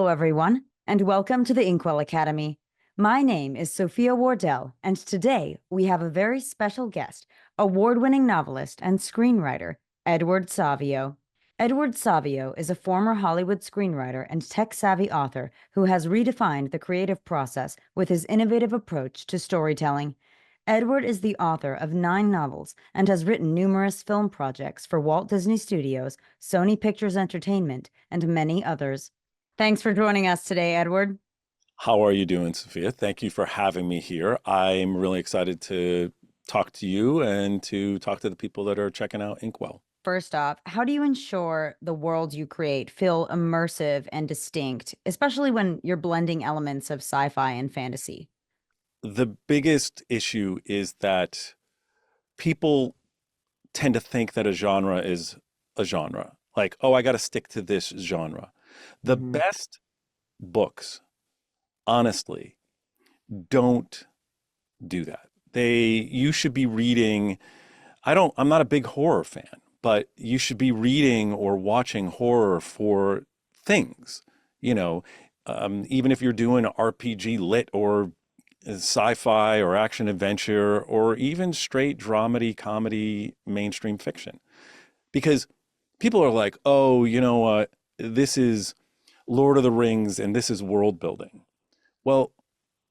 everyone, and welcome to the Inkwell Academy. My name is Sophia Wardell, and today we have a very special guest, award-winning novelist and screenwriter, Edward Savio. Edward Savio is a former Hollywood screenwriter and tech-savvy author who has redefined the creative process with his innovative approach to storytelling. Edward is the author of 9 novels and has written numerous film projects for Walt Disney Studios, Sony Pictures Entertainment, and many others. Thanks for joining us today, Edward. How are you doing, Sophia? Thank you for having me here. I'm really excited to talk to you and to talk to the people that are checking out Inkwell. First off, how do you ensure the worlds you create feel immersive and distinct, especially when you're blending elements of sci-fi and fantasy? The biggest issue is that people tend to think that a genre is a genre. Like, oh, I got to stick to this genre. The Mhm. best books, honestly, don't do that. You should be reading, I'm not a big horror fan, but you should be reading or watching horror for things, you know, even if you're doing RPG lit or sci-fi or action adventure or even straight dramedy, comedy, mainstream fiction. Because people are like, oh, you know what? This is Lord of the Rings and this is world building. Well,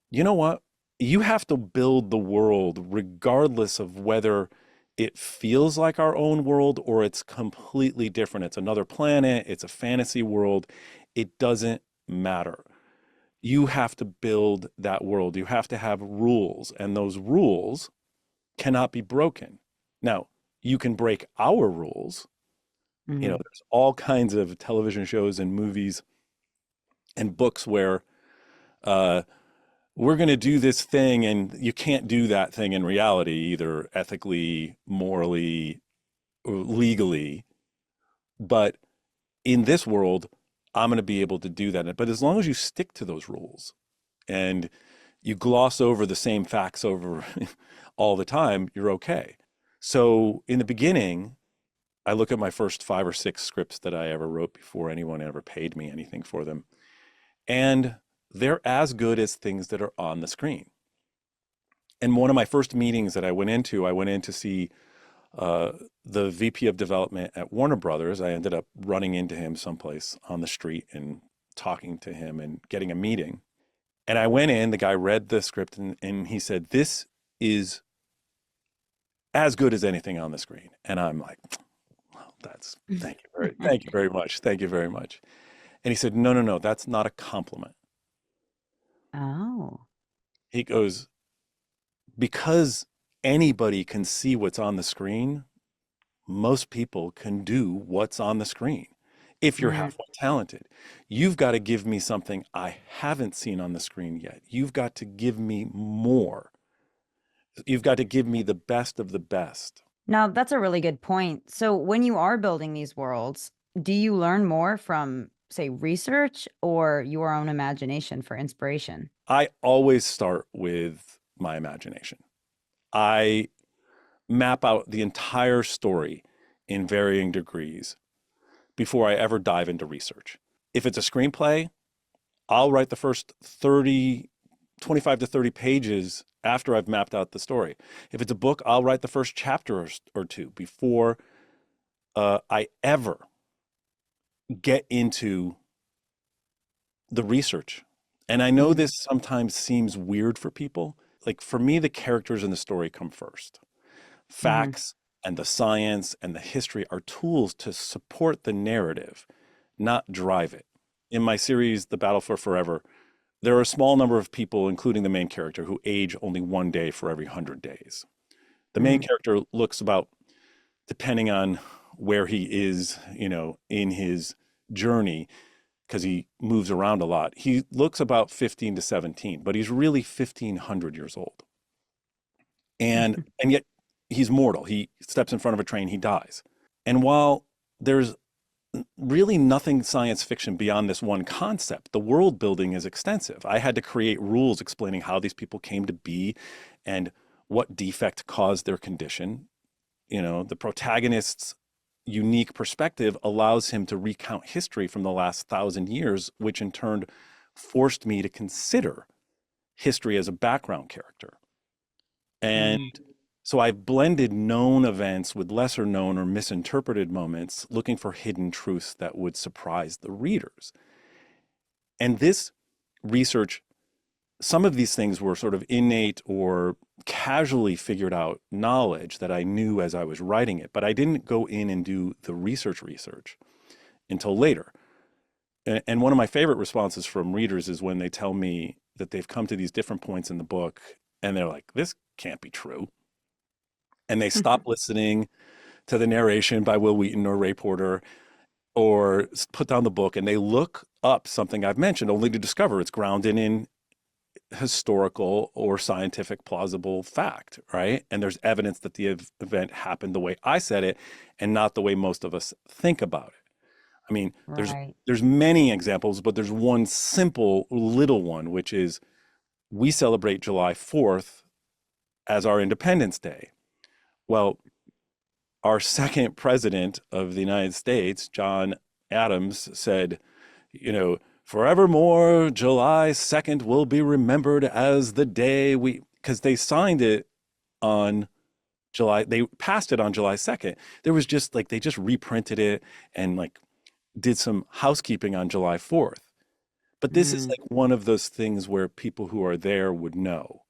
you know what? You have to build the world regardless of whether it feels like our own world or it's completely different. It's another planet, it's a fantasy world. It doesn't matter. You have to build that world. You have to have rules, and those rules cannot be broken. Now, you can break our rules. Mhm. There's all kinds of television shows and movies and books where uh, we're going to do this thing and you can't do that thing in reality, either ethically, morally, or legally. But in this world, I'm going to be able to do that. But as long as you stick to those rules and you gloss over the same facts over all the time, you're okay. So in the beginning, I look at my first 5 or 6 scripts that I ever wrote before anyone ever paid me anything for them. And they're as good as things that are on the screen. And one of my first meetings that I went in to see uh, the VP of development at Warner Brothers. I ended up running into him someplace on the street and talking to him and getting a meeting. And I went in, the guy read the script and he said, this is as good as anything on the screen. And I'm like, well, thank you very much. Thank you very much. And he said, no, no, no, that's not a compliment. Oh. He goes, because anybody can see what's on the screen, most people can do what's on the screen. If you're Mm. halfway talented, you've got to give me something I haven't seen on the screen yet. You've got to give me more. You've got to give me the best of the best. Now, that's a really good point. So, when you are building these worlds, do you learn more from, say, research or your own imagination for inspiration? I always start with my imagination. I map out the entire story in varying degrees before I ever dive into research. If it's a screenplay, I'll write the first 25 to 30 pages after I've mapped out the story. If it's a book, I'll write the first chapter or two before I ever get into the research. And I know Mhm. this sometimes seems weird for people. Like for me, the characters in the story come first. Mhm. Facts and the science and the history are tools to support the narrative, not drive it. In my series, The Battle for Forever, there are a small number of people, including the main character, who age only one day for every 100 days. The main Mhm. character looks about, depending on where he is, in his journey, because he moves around a lot, he looks about 15 to 17, but he's really 1,500 years old. And yet he's mortal. He steps in front of a train, he dies. And while there's really nothing science fiction beyond this one concept, the world building is extensive. I had to create rules explaining how these people came to be and what defect caused their condition. The protagonists unique perspective allows him to recount history from the last 1,000 years, which in turn forced me to consider history as a background character. And Mm. so I've blended known events with lesser known or misinterpreted moments, looking for hidden truths that would surprise the readers. And this research, some of these things were sort of innate or casually figured out knowledge that I knew as I was writing it, but I didn't go in and do the research until later. And one of my favorite responses from readers is when they tell me that they've come to these different points in the book and they're like, this can't be true. And they stop listening to the narration by Will Wheaton or Ray Porter or put down the book and they look up something I've mentioned only to discover it's grounded in historical or scientific plausible fact, right? And there's evidence that the event happened the way I said it and not the way most of us think about it. I mean, Right. there's many examples, but there's one simple little one, which is we celebrate July 4th as our Independence Day. Well, our second president of the United States, John Adams, said, you know, forevermore, July 2nd will be remembered as the day we, because they signed it on they passed it on July 2nd. There was just like, they just reprinted it and like did some housekeeping on July 4th. But this is Mm. like one of those things where people who are there would know.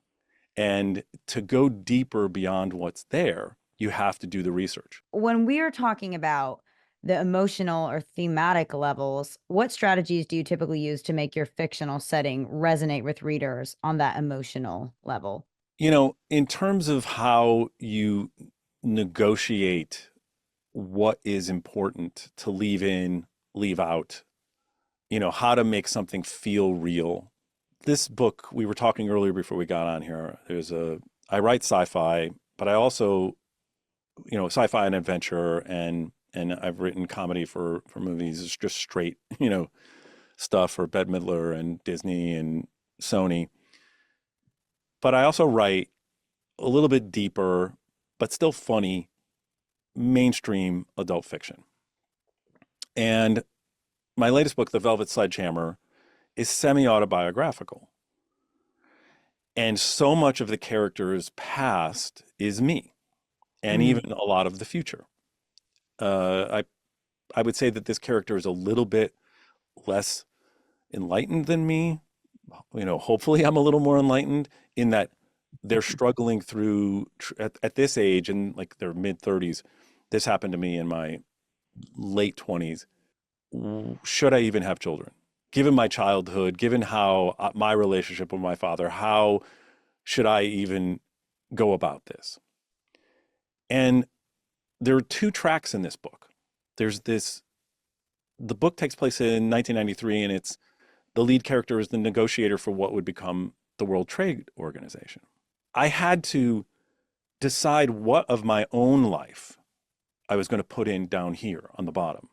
And to go deeper beyond what's there, you have to do the research. When we are talking about the emotional or thematic levels, what strategies do you typically use to make your fictional setting resonate with readers on that emotional level? You know, in terms of how you negotiate what is important to leave in, leave out, you know, how to make something feel real. This book, we were talking earlier before we got on here, I write sci-fi, but I also, you know, sci-fi and adventure and I've written comedy for movies. It's just straight, you know, stuff for Bette Midler and Disney and Sony. But I also write a little bit deeper, but still funny, mainstream adult fiction. And my latest book, The Velvet Sledgehammer, is semi-autobiographical. And so much of the character's past is me, and Mm. even a lot of the future. I would say that this character is a little bit less enlightened than me. You know, hopefully I'm a little more enlightened in that they're struggling through at this age in like their mid 30s. This happened to me in my late 20s. Should I even have children? Given my childhood, given how my relationship with my father, how should I even go about this? And there are two tracks in this book. There's this, the book takes place in 1993, and it's the lead character is the negotiator for what would become the World Trade Organization. I had to decide what of my own life I was going to put in down here on the bottom,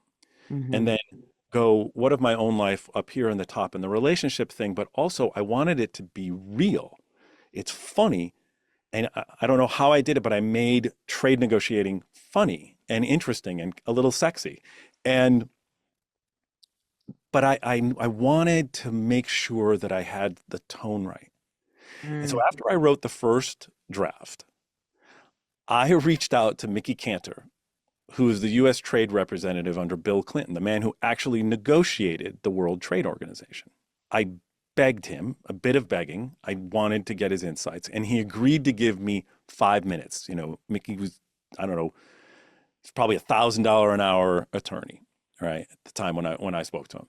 and Hmm. then go what of my own life up here on the top and the relationship thing. But also, I wanted it to be real. It's funny. And I don't know how I did it, but I made trade negotiating funny and interesting and a little sexy. And but I wanted to make sure that I had the tone right. And so Mm. after I wrote the first draft, I reached out to Mickey Cantor, who is the US trade representative under Bill Clinton, the man who actually negotiated the World Trade Organization. I begged him, a bit of begging. I wanted to get his insights, and he agreed to give me 5 minutes. You know, Mickey was, I don't know, it's probably $1,000 an hour attorney, right? At the time when I spoke to him.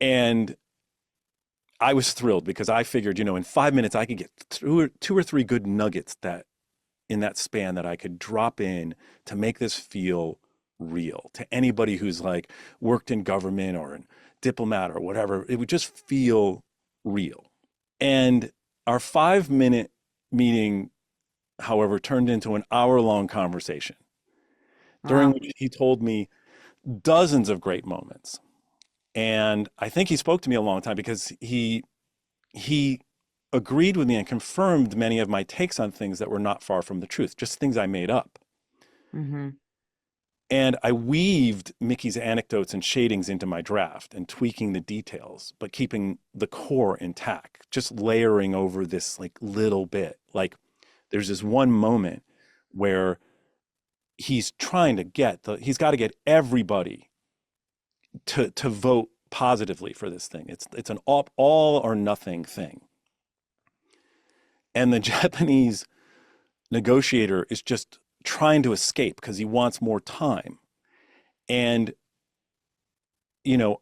And I was thrilled because I figured, you know, in 5 minutes I could get two or three good nuggets that in that span that I could drop in to make this feel real to anybody who's like worked in government or in diplomat or whatever. It would just feel real. And our 5 minute meeting, however, turned into an hour-long conversation during Wow. which he told me dozens of great moments. And I think he spoke to me a long time because he agreed with me and confirmed many of my takes on things that were not far from the truth, just things I made up. Hmm. And I weaved Mickey's anecdotes and shadings into my draft and tweaking the details, but keeping the core intact, just layering over this like little bit. Like there's this one moment where he's got to get everybody to vote positively for this thing. It's an all or nothing thing. And the Japanese negotiator is just trying to escape because he wants more time. And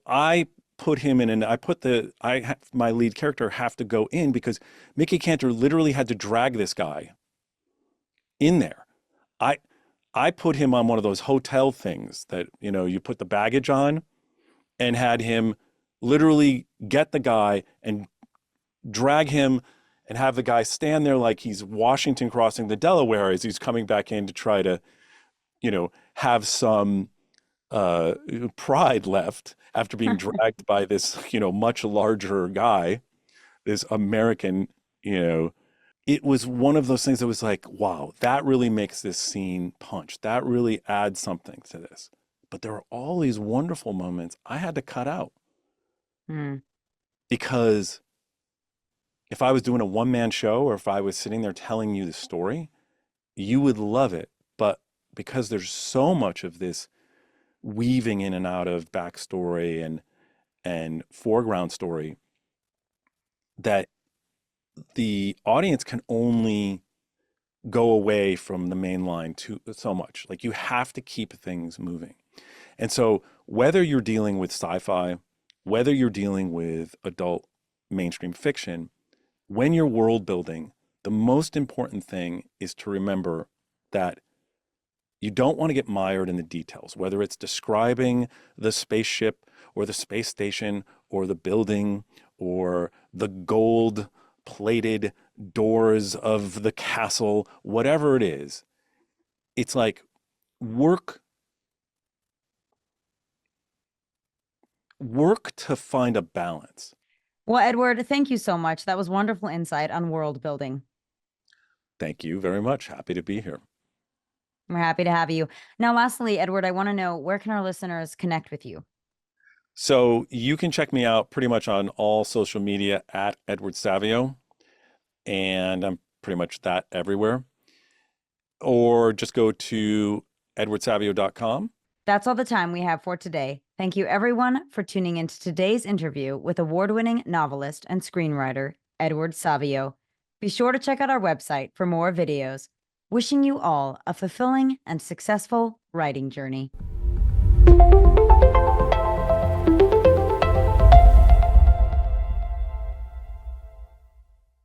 I put him in, and my lead character have to go in because Mickey Cantor literally had to drag this guy in there. I I put him on one of those hotel things that, you put the baggage on, and had him literally get the guy and drag him and have the guy stand there like he's Washington crossing the Delaware as he's coming back in to try to, have some pride left after being dragged by this, much larger guy, this American, it was one of those things that was like, wow, that really makes this scene punch. That really adds something to this. But there are all these wonderful moments I had to cut out Mm. because if I was doing a one-man show or if I was sitting there telling you the story, you would love it. But because there's so much of this weaving in and out of backstory and foreground story that the audience can only go away from the main line to so much. Like you have to keep things moving. And so whether you're dealing with sci-fi, whether you're dealing with adult mainstream fiction, when you're world building, the most important thing is to remember that you don't want to get mired in the details, whether it's describing the spaceship or the space station or the building or the gold plated doors of the castle, whatever it is. It's like work work to find a balance. Well, Edward, thank you so much. That was wonderful insight on world building. Thank you very much. Happy to be here. We're happy to have you. Now, lastly, Edward, I want to know, where can our listeners connect with you? So you can check me out pretty much on all social media at Edward Savio, and I'm pretty much that everywhere. Or just go to edwardsavio.com. That's all the time we have for today. Thank you, everyone, for tuning into today's interview with award-winning novelist and screenwriter Edward Savio. Be sure to check out our website for more videos. Wishing you all a fulfilling and successful writing journey.